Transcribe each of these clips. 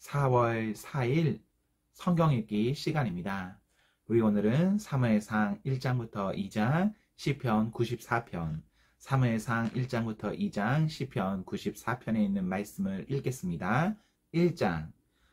4월 4일 성경 읽기 시간입니다. 우리 오늘은 사무엘상 1장부터 2장, 시편 94편, 사무엘상 1장부터 2장, 시편 94편에 있는 말씀을 읽겠습니다. 1장.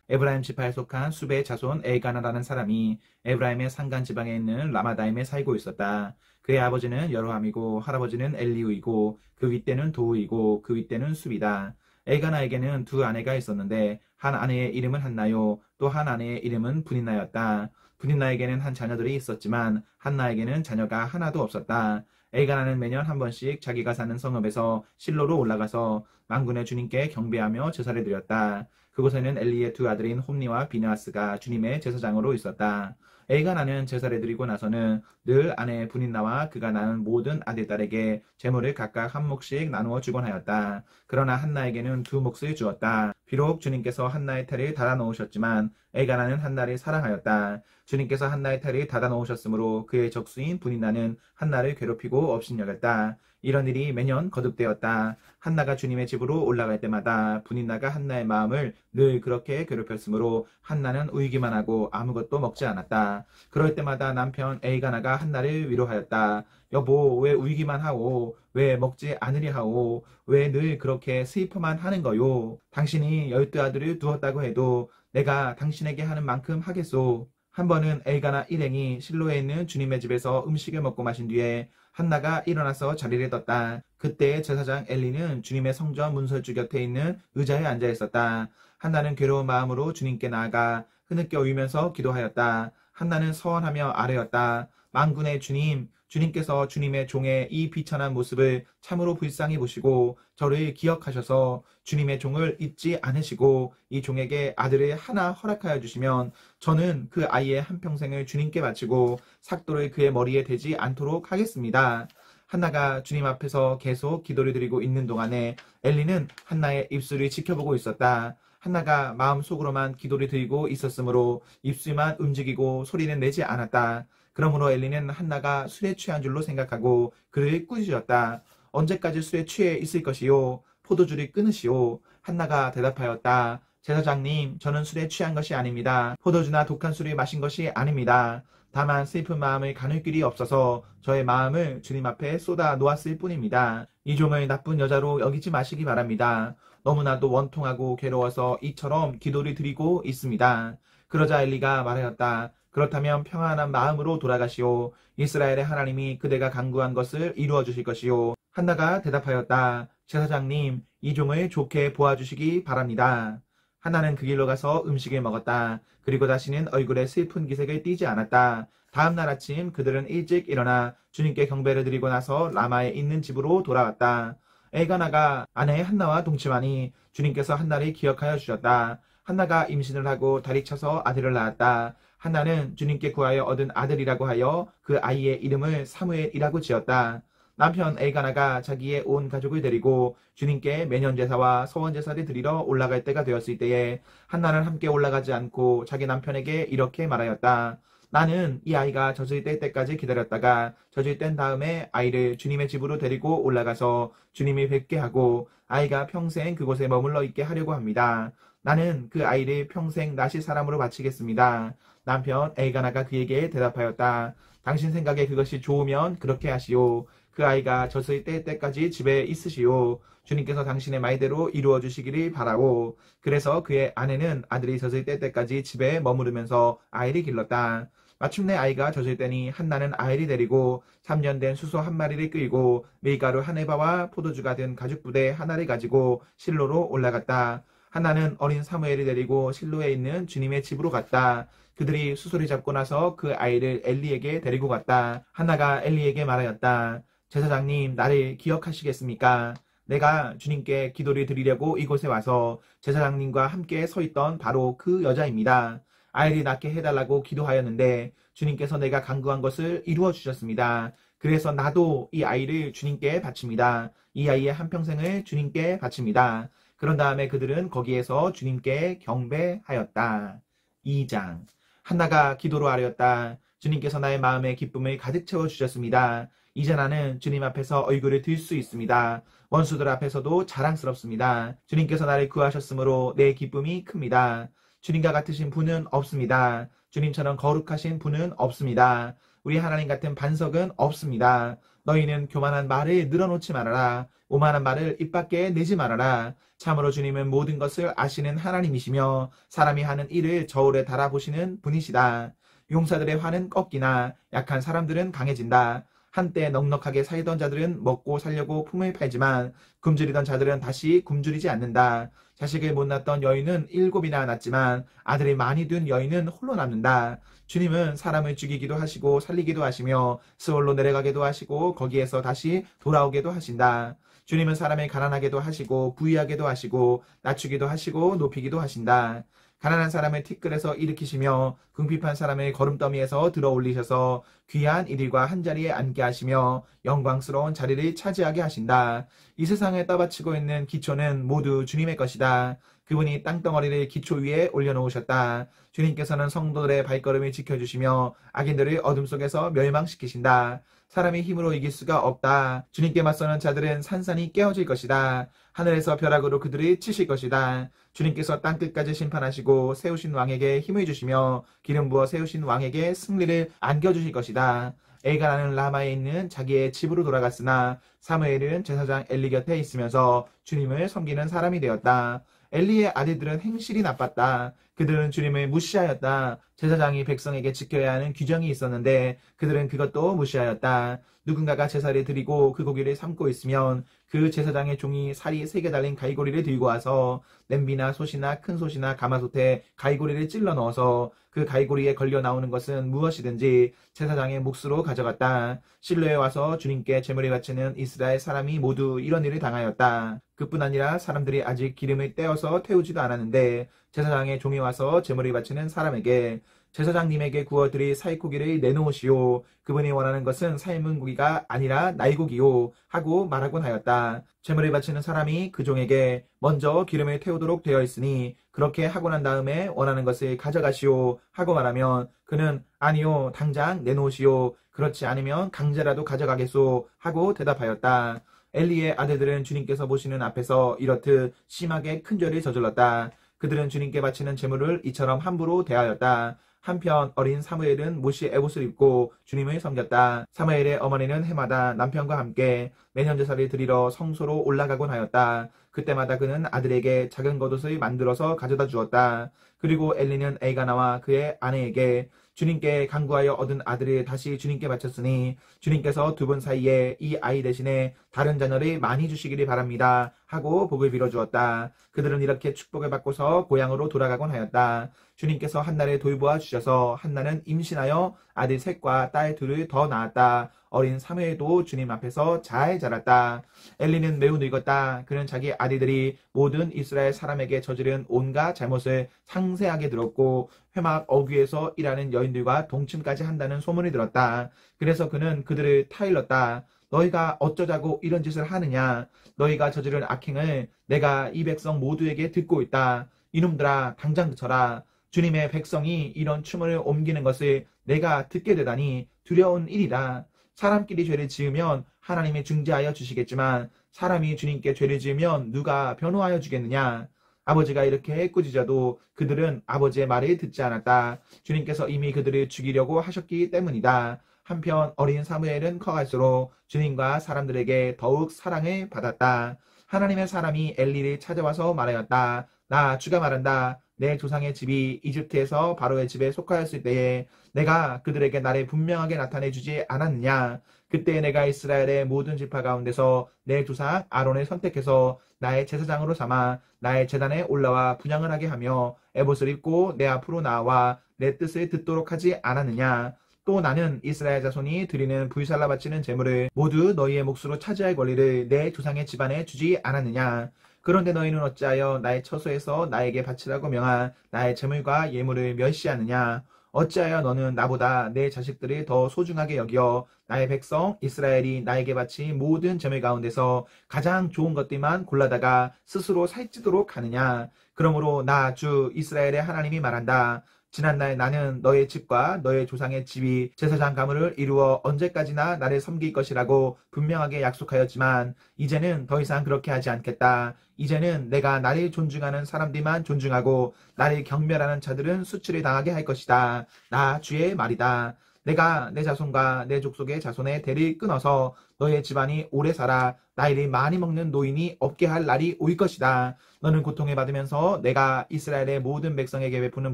에브라임 지파에 속한 수베의 자손 엘가나라는 사람이 에브라임의 산간 지방에 있는 라마다임에 살고 있었다. 그의 아버지는 여로함이고 할아버지는 엘리우이고 그 윗대는 도우이고 그 윗대는 숲이다. 엘가나에게는 두 아내가 있었는데 한 아내의 이름은 한나요, 또 한 아내의 이름은 브닌나였다. 브닌나에게는 한 자녀들이 있었지만 한나에게는 자녀가 하나도 없었다. 엘가나는 매년 한 번씩 자기가 사는 성읍에서 실로로 올라가서 만군의 주님께 경배하며 제사를 드렸다. 그곳에는 엘리의 두 아들인 홈니와 비느하스가 주님의 제사장으로 있었다. 엘가나는 제사를 드리고 나서는 늘 아내 브닌나와 그가 낳은 모든 아들딸에게 제물을 각각 한 몫씩 나누어 주곤 하였다. 그러나 한나에게는 두 몫을 주었다. 비록 주님께서 한나의 태를 닫아 놓으셨지만 엘가나는 한나를 사랑하였다. 주님께서 한나의 태를 닫아 놓으셨으므로 그의 적수인 브닌나는 한나를 괴롭히고 업신여겼다. 이런 일이 매년 거듭되었다. 한나가 주님의 집으로 올라갈 때마다 브닌나가 한나의 마음을 늘 그렇게 괴롭혔으므로 한나는 울기만 하고 아무것도 먹지 않았다. 그럴 때마다 남편 엘가나가 한나를 위로하였다. 여보, 왜 울기만 하오? 왜 먹지 않으리 하오? 왜 늘 그렇게 슬퍼만 하는 거요? 당신이 12 아들을 두었다고 해도 내가 당신에게 하는 만큼 하겠소. 한 번은 엘가나 일행이 실로에 있는 주님의 집에서 음식을 먹고 마신 뒤에 한나가 일어나서 자리를 떴다. 그때 제사장 엘리는 주님의 성전 문설주 곁에 있는 의자에 앉아 있었다. 한나는 괴로운 마음으로 주님께 나아가 흐느껴 울면서 기도하였다. 한나는 서원하며 아뢰었다. 만군의 주님, 주님께서 주님의 종의 이 비천한 모습을 참으로 불쌍히 보시고 저를 기억하셔서 주님의 종을 잊지 않으시고 이 종에게 아들을 하나 허락하여 주시면 저는 그 아이의 한평생을 주님께 바치고 삭도를 그의 머리에 대지 않도록 하겠습니다. 한나가 주님 앞에서 계속 기도를 드리고 있는 동안에 엘리는 한나의 입술을 지켜보고 있었다. 한나가 마음속으로만 기도를 드리고 있었으므로 입술만 움직이고 소리는 내지 않았다. 그러므로 엘리는 한나가 술에 취한 줄로 생각하고 그를 꾸짖었다. 언제까지 술에 취해 있을 것이요? 포도주를 끊으시오. 한나가 대답하였다. 제사장님, 저는 술에 취한 것이 아닙니다. 포도주나 독한 술을 마신 것이 아닙니다. 다만 슬픈 마음을 가눌 길이 없어서 저의 마음을 주님 앞에 쏟아 놓았을 뿐입니다. 이 종을 나쁜 여자로 여기지 마시기 바랍니다. 너무나도 원통하고 괴로워서 이처럼 기도를 드리고 있습니다. 그러자 엘리가 말하였다. 그렇다면 평안한 마음으로 돌아가시오. 이스라엘의 하나님이 그대가 간구한 것을 이루어 주실 것이오. 한나가 대답하였다. 제사장님, 이 종을 좋게 보아주시기 바랍니다. 한나는 그 길로 가서 음식을 먹었다. 그리고 다시는 얼굴에 슬픈 기색을 띠지 않았다. 다음 날 아침 그들은 일찍 일어나 주님께 경배를 드리고 나서 라마에 있는 집으로 돌아왔다. 엘가나가 아내 한나와 동침하니 주님께서 한나를 기억하여 주셨다. 한나가 임신을 하고 다리 쳐서 아들을 낳았다. 한나는 주님께 구하여 얻은 아들이라고 하여 그 아이의 이름을 사무엘이라고 지었다. 남편 엘가나가 자기의 온 가족을 데리고 주님께 매년 제사와 서원 제사를 드리러 올라갈 때가 되었을 때에 한나는 함께 올라가지 않고 자기 남편에게 이렇게 말하였다. 나는 이 아이가 젖을 뗄 때까지 기다렸다가 젖을 뗀 다음에 아이를 주님의 집으로 데리고 올라가서 주님이 뵙게 하고 아이가 평생 그곳에 머물러 있게 하려고 합니다. 나는 그 아이를 평생 나시 사람으로 바치겠습니다. 남편 엘가나가 그에게 대답하였다. 당신 생각에 그것이 좋으면 그렇게 하시오. 그 아이가 젖을 뗄 때까지 집에 있으시오. 주님께서 당신의 말대로 이루어 주시기를 바라오. 그래서 그의 아내는 아들이 젖을 뗄 때까지 집에 머무르면서 아이를 길렀다. 마침내 아이가 젖을 때니 한나는 아이를 데리고 3년 된 수소 한 마리를 끌고 밀가루 한 에바와 포도주가 든 가죽 부대 하나를 가지고 실로로 올라갔다. 한나는 어린 사무엘을 데리고 실로에 있는 주님의 집으로 갔다. 그들이 수소를 잡고 나서 그 아이를 엘리에게 데리고 갔다. 한나가 엘리에게 말하였다. 제사장님, 나를 기억하시겠습니까? 내가 주님께 기도를 드리려고 이곳에 와서 제사장님과 함께 서 있던 바로 그 여자입니다. 아이를 낳게 해달라고 기도하였는데 주님께서 내가 간구한 것을 이루어 주셨습니다. 그래서 나도 이 아이를 주님께 바칩니다. 이 아이의 한평생을 주님께 바칩니다. 그런 다음에 그들은 거기에서 주님께 경배하였다. 2장. 한나가 기도로 아뢰었다. 주님께서 나의 마음에 기쁨을 가득 채워주셨습니다. 이제 나는 주님 앞에서 얼굴을 들 수 있습니다. 원수들 앞에서도 자랑스럽습니다. 주님께서 나를 구하셨으므로 내 기쁨이 큽니다. 주님과 같으신 분은 없습니다. 주님처럼 거룩하신 분은 없습니다. 우리 하나님 같은 반석은 없습니다. 너희는 교만한 말을 늘어놓지 말아라. 오만한 말을 입 밖에 내지 말아라. 참으로 주님은 모든 것을 아시는 하나님이시며 사람이 하는 일을 저울에 달아보시는 분이시다. 용사들의 화는 꺾이나 약한 사람들은 강해진다. 한때 넉넉하게 살던 자들은 먹고 살려고 품을 팔지만 굶주리던 자들은 다시 굶주리지 않는다. 자식을 못 낳던 여인은 7이나 낳지만 아들이 많이 둔 여인은 홀로 남는다. 주님은 사람을 죽이기도 하시고 살리기도 하시며 스올로 내려가게도 하시고 거기에서 다시 돌아오게도 하신다. 주님은 사람을 가난하게도 하시고 부유하게도 하시고 낮추기도 하시고 높이기도 하신다. 가난한 사람을 티끌에서 일으키시며 궁핍한 사람을 거름더미에서 들어 올리셔서 귀한 이들과 한자리에 앉게 하시며 영광스러운 자리를 차지하게 하신다. 이 세상에 떠받치고 있는 기초는 모두 주님의 것이다. 그분이 땅덩어리를 기초 위에 올려놓으셨다. 주님께서는 성도들의 발걸음을 지켜주시며 악인들을 어둠 속에서 멸망시키신다. 사람이 힘으로 이길 수가 없다. 주님께 맞서는 자들은 산산이 깨어질 것이다. 하늘에서 벼락으로 그들을 치실 것이다. 주님께서 땅끝까지 심판하시고 세우신 왕에게 힘을 주시며 기름 부어 세우신 왕에게 승리를 안겨주실 것이다. 엘가나는 라마에 있는 자기의 집으로 돌아갔으나 사무엘은 제사장 엘리 곁에 있으면서 주님을 섬기는 사람이 되었다. 엘리의 아들들은 행실이 나빴다. 그들은 주님을 무시하였다. 제사장이 백성에게 지켜야 하는 규정이 있었는데 그들은 그것도 무시하였다. 누군가가 제사를 드리고 그 고기를 삶고 있으면 그 제사장의 종이 살이 3개 달린 가이고리를 들고 와서 냄비나 솥이나 큰 솥이나 가마솥에 가이고리를 찔러 넣어서 그 가이고리에 걸려 나오는 것은 무엇이든지 제사장의 몫으로 가져갔다. 실로에 와서 주님께 제물을 바치는 이스라엘 사람이 모두 이런 일을 당하였다. 그뿐 아니라 사람들이 아직 기름을 떼어서 태우지도 않았는데 제사장의 종이 와서 제물을 바치는 사람에게 제사장님에게 구워드릴 살코기를 내놓으시오. 그분이 원하는 것은 삶은 고기가 아니라 날고기요 하고 말하곤 하였다. 제물을 바치는 사람이 그 종에게 먼저 기름을 태우도록 되어 있으니 그렇게 하고 난 다음에 원하는 것을 가져가시오 하고 말하면 그는 아니요 당장 내놓으시오. 그렇지 않으면 강제라도 가져가겠소 하고 대답하였다. 엘리의 아들들은 주님께서 보시는 앞에서 이렇듯 심하게 큰 죄를 저질렀다. 그들은 주님께 바치는 제물을 이처럼 함부로 대하였다. 한편 어린 사무엘은 모시의 에봇을 입고 주님을 섬겼다. 사무엘의 어머니는 해마다 남편과 함께 매년 제사를 드리러 성소로 올라가곤 하였다. 그때마다 그는 아들에게 작은 겉옷을 만들어서 가져다 주었다. 그리고 엘리는 엘가나와 그의 아내에게 주님께 간구하여 얻은 아들을 다시 주님께 바쳤으니 주님께서 두 분 사이에 이 아이 대신에 다른 자녀를 많이 주시기를 바랍니다 하고 복을 빌어주었다. 그들은 이렇게 축복을 받고서 고향으로 돌아가곤 하였다. 주님께서 한나를 돌보아 주셔서 한나는 임신하여 아들 셋과 딸 둘을 더 낳았다. 어린 사무엘도 주님 앞에서 잘 자랐다. 엘리는 매우 늙었다. 그는 자기 아들들이 모든 이스라엘 사람에게 저지른 온갖 잘못을 상세하게 들었고 회막 어귀에서 일하는 여인들과 동침까지 한다는 소문이 들었다. 그래서 그는 그들을 타일렀다. 너희가 어쩌자고 이런 짓을 하느냐. 너희가 저지른 악행을 내가 이 백성 모두에게 듣고 있다. 이놈들아 당장 그쳐라. 주님의 백성이 이런 추문을 옮기는 것을 내가 듣게 되다니 두려운 일이다. 사람끼리 죄를 지으면 하나님이 중재하여 주시겠지만 사람이 주님께 죄를 지으면 누가 변호하여 주겠느냐. 아버지가 이렇게 꾸짖어도 그들은 아버지의 말을 듣지 않았다. 주님께서 이미 그들을 죽이려고 하셨기 때문이다. 한편 어린 사무엘은 커갈수록 주님과 사람들에게 더욱 사랑을 받았다. 하나님의 사람이 엘리를 찾아와서 말하였다. 나 주가 말한다. 내 조상의 집이 이집트에서 바로의 집에 속하였을 때에 내가 그들에게 나를 분명하게 나타내 주지 않았느냐. 그때 내가 이스라엘의 모든 지파 가운데서 내 조상 아론을 선택해서 나의 제사장으로 삼아 나의 제단에 올라와 분향을 하게 하며 에봇을 입고 내 앞으로 나와 내 뜻을 듣도록 하지 않았느냐. 또 나는 이스라엘 자손이 드리는 불살라 바치는 제물을 모두 너희의 몫으로 차지할 권리를 내 조상의 집안에 주지 않았느냐. 그런데 너희는 어찌하여 나의 처소에서 나에게 바치라고 명한 나의 제물과 예물을 멸시하느냐. 어찌하여 너는 나보다 내 자식들을 더 소중하게 여겨 나의 백성 이스라엘이 나에게 바친 모든 제물 가운데서 가장 좋은 것들만 골라다가 스스로 살찌도록 하느냐. 그러므로 나 주 이스라엘의 하나님이 말한다. 지난날 나는 너의 집과 너의 조상의 집이 제사장 가문을 이루어 언제까지나 나를 섬길 것이라고 분명하게 약속하였지만 이제는 더 이상 그렇게 하지 않겠다. 이제는 내가 나를 존중하는 사람들만 존중하고 나를 경멸하는 자들은 수치를 당하게 할 것이다. 나 주의 말이다. 내가 내 자손과 내 족속의 자손의 대를 끊어서 너의 집안이 오래 살아 나이를 많이 먹는 노인이 없게 할 날이 올 것이다. 너는 고통을 받으면서 내가 이스라엘의 모든 백성에게 베푸는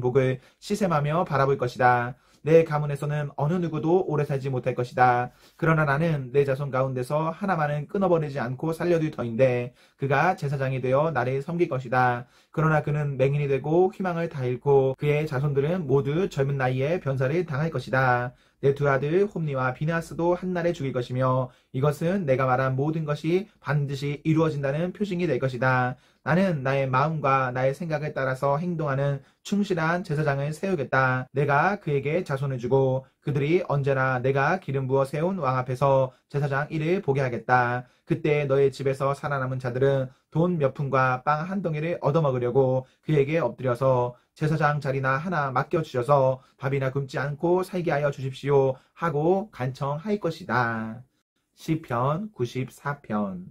복을 시샘하며 바라볼 것이다. 내 가문에서는 어느 누구도 오래 살지 못할 것이다. 그러나 나는 내 자손 가운데서 하나만은 끊어버리지 않고 살려둘 터인데 그가 제사장이 되어 나를 섬길 것이다. 그러나 그는 맹인이 되고 희망을 다 잃고 그의 자손들은 모두 젊은 나이에 변사를 당할 것이다. 내 두 아들 홈니와 비나스도 한날에 죽일 것이며 이것은 내가 말한 모든 것이 반드시 이루어진다는 표징이 될 것이다. 나는 나의 마음과 나의 생각을 따라서 행동하는 충실한 제사장을 세우겠다. 내가 그에게 자손을 주고 그들이 언제나 내가 기름 부어 세운 왕 앞에서 제사장 일을 보게 하겠다. 그때 너의 집에서 살아남은 자들은 돈 몇 푼과 빵 한 덩이를 얻어먹으려고 그에게 엎드려서 제사장 자리나 하나 맡겨주셔서 밥이나 굶지 않고 살게 하여 주십시오 하고 간청할 것이다. 시편 94편.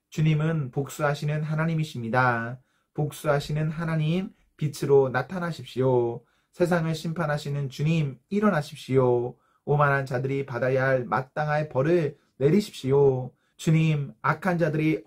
주님은 복수하시는 하나님이십니다. 복수하시는 하나님, 빛으로 나타나십시오. 세상을 심판하시는 주님, 일어나십시오. 오만한 자들이 받아야 할 마땅할 벌을 내리십시오. 주님, 악한 자들이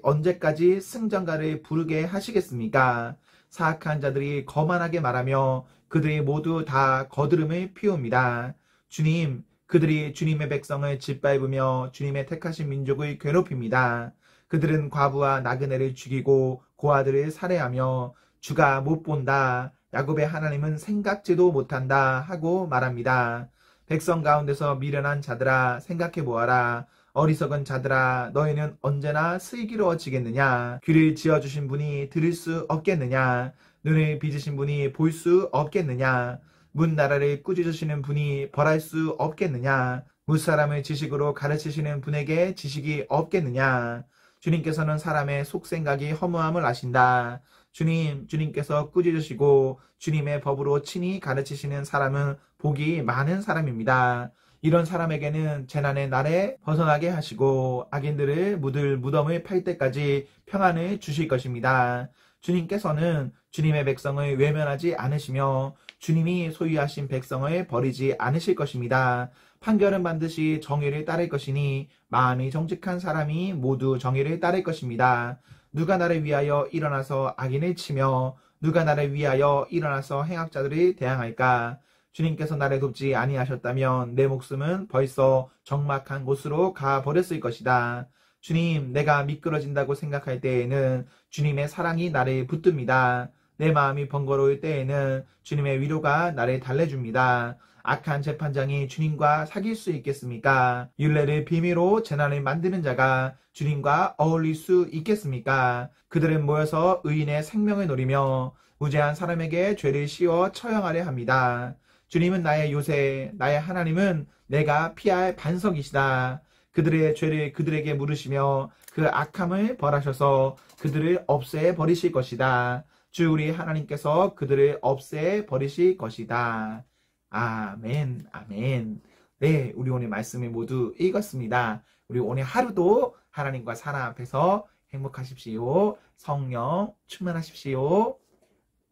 언제까지 승전가를 부르게 하시겠습니까? 사악한 자들이 거만하게 말하며 그들이 모두 다 거드름을 피웁니다. 주님, 그들이 주님의 백성을 짓밟으며 주님의 택하신 민족을 괴롭힙니다. 그들은 과부와 나그네를 죽이고 고아들을 살해하며 주가 못 본다. 야곱의 하나님은 생각지도 못한다 하고 말합니다. 백성 가운데서 미련한 자들아 생각해 보아라. 어리석은 자들아 너희는 언제나 슬기로워지겠느냐. 귀를 지어주신 분이 들을 수 없겠느냐. 눈을 빚으신 분이 볼 수 없겠느냐. 문나라를 꾸짖으시는 분이 벌할 수 없겠느냐. 무사람을 지식으로 가르치시는 분에게 지식이 없겠느냐. 주님께서는 사람의 속생각이 허무함을 아신다. 주님께서 꾸짖으시고 주님의 법으로 친히 가르치시는 사람은 복이 많은 사람입니다. 이런 사람에게는 재난의 날에 벗어나게 하시고 악인들을 묻을 무덤을 팔 때까지 평안을 주실 것입니다. 주님께서는 주님의 백성을 외면하지 않으시며 주님이 소유하신 백성을 버리지 않으실 것입니다. 판결은 반드시 정의를 따를 것이니 마음이 정직한 사람이 모두 정의를 따를 것입니다. 누가 나를 위하여 일어나서 악인을 치며 누가 나를 위하여 일어나서 행악자들을 대항할까? 주님께서 나를 돕지 아니하셨다면 내 목숨은 벌써 적막한 곳으로 가버렸을 것이다. 주님, 내가 미끄러진다고 생각할 때에는 주님의 사랑이 나를 붙듭니다. 내 마음이 번거로울 때에는 주님의 위로가 나를 달래줍니다. 악한 재판장이 주님과 사귈 수 있겠습니까? 율례를 비밀로 재난을 만드는 자가 주님과 어울릴 수 있겠습니까? 그들은 모여서 의인의 생명을 노리며 무죄한 사람에게 죄를 씌워 처형하려 합니다. 주님은 나의 요새, 나의 하나님은 내가 피할 반석이시다. 그들의 죄를 그들에게 물으시며 그 악함을 벌하셔서 그들을 없애 버리실 것이다. 주 우리 하나님께서 그들을 없애 버리실 것이다. 아멘, 아멘. 네, 우리 오늘 말씀을 모두 읽었습니다. 우리 오늘 하루도 하나님과 사랑 앞에서 행복하십시오. 성령 충만하십시오.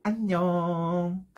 안녕.